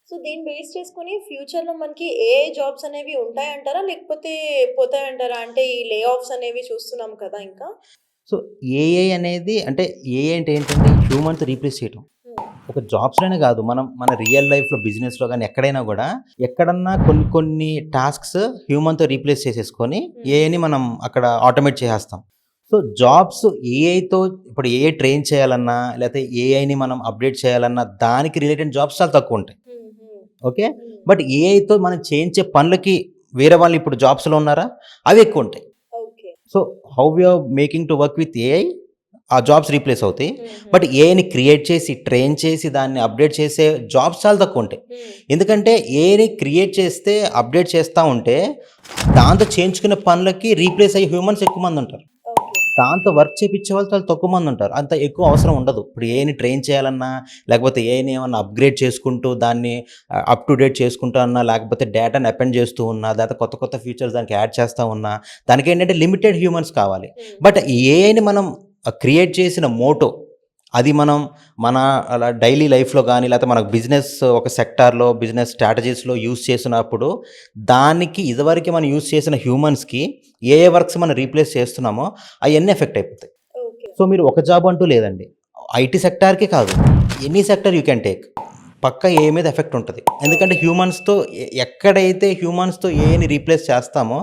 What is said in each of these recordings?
So దీన్ని base చేసుకొని ఫ్యూచర్‌లో మనకి ఏఐ జాబ్స్ అనేవి ఉంటాయంటారా? లేకపోతే పోతాయంటారా? అంటే ఈ లే ఆఫ్స్ అనేవి చూస్తున్నాం కదా ఇంకా. సో, ఏఐ అనేది అంటే ఏఐ అంటే ఏంటండి? హ్యూమన్‌తో రీప్లేస్ చేయటం. హ్మ్. ఒక జాబ్స్‌లోనే గాదు. మనం మన రియల్ లైఫ్‌లో, బిజినెస్‌లో గాని ఎక్కడైనా గూడా, ఎక్కడన్నా కొన్ని కొన్ని టాస్క్స్ హ్యూమన్‌తో రీప్లేస్ చేసేసుకొని, హ్మ్. ఏఐని మనం అక్కడ ఆటోమేట్ చేసేస్తాం. సో, జాబ్స్ ఏఐతో ఇప్పుడు ఏఐ ట్రైన్ చేయాలన్నా, లేతే ఏఐని మనం అప్‌డేట్ చేయాలన్నా, దానికి రిలేటెడ్ జాబ్స్ చాలా తక్కువుంటాయి. హ్మ్. హ్మ్. ఓకే. హ్మ్. బట్ ఏఐతో మనం చేయించే పనులకి వేరే వాళ్ళు ఇప్పుడు జాబ్స్‌లో ఉన్నారా? అవి ఎక్కువుంటాయి. Okay. So, how we are making to work with AI ఆ జాబ్స్ రీప్లేస్ అవుతాయి. హుహు. బట్ ఏఐని క్రియేట్ చేసి, ట్రైన్ చేసి, దాన్ని అప్‌డేట్ చేసే జాబ్స్ చాలా తక్కువుంటాయి. హ్మ్. ఎందుకంటే ఏఐని క్రియేట్ చేస్తే, అప్‌డేట్ చేస్తా ఉంటే, దాంతో చేయించుకునే పనులకి రీప్లేస్ అయ్యే హ్యూమన్స్ ఎక్కువ మందుంటారు. ఓకే. దాంతో వర్క్ చేపిచ్చే వాళ్ళు చాలా తక్కువ మందుంటారు. అంత ఎక్కువ అవసరం ఉండదు. ఇప్పుడు హ్మ్. ఏఐని ట్రైన్ చేయాలన్నా, లేకపోతే ఏఐని ఏమన్నా అప్‌గ్రేడ్ చేసుకుంటూ, దాన్ని అప్ టు డేట్ చేసుకుంటూ అన్నా, లేకపోతే డేటాని అపెండ్ చేస్తూ ఉన్నా, లేతే కొత్త కొత్త ఫీచర్స్ దానికి యాడ్ చేస్తా ఉన్నా, దానికేంటంటే లిమిటెడ్ హ్యూమన్స్ కావాలి. హ్మ్. బట్ ఈ ఏఐని మనం క్రియేట్ చేసిన మోటో, అది మనం మన అలా డైలీ లైఫ్‌లో గానీ, లేతే మన బిజినెస్ ఒక సెక్టార్‌లో, బిజినెస్ స్ట్రాటజీస్‌లో యూజ్ చేసినప్పుడు, దానికి ఇదివరకు మనం యూజ్ చేసిన హ్యూమన్స్‌కి ఏ ఏ వర్క్స్ మనం రీప్లేస్ చేస్తున్నామో, అయన్నీ ఎఫెక్ట్ అయిపోతాయి. ఓకే. సో, మీరు ఒక జాబ్ అంటూ లేదండి. ఐటీ సెక్టార్‌కే కాదు. Any sector you can take. పక్కా ఏఐ మీద ఎఫెక్ట్ ఉంటది. ఎందుకంటే ఓకే. హ్యూమన్స్‌తో ఎక్కడైతే హ్యూమన్స్‌తో ఏఐని రీప్లేస్ చేస్తామో,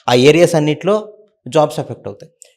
ఆ ఏరియాస్ అన్నిట్లో జాబ్స్ ఎఫెక్ట్ అవుతాయి.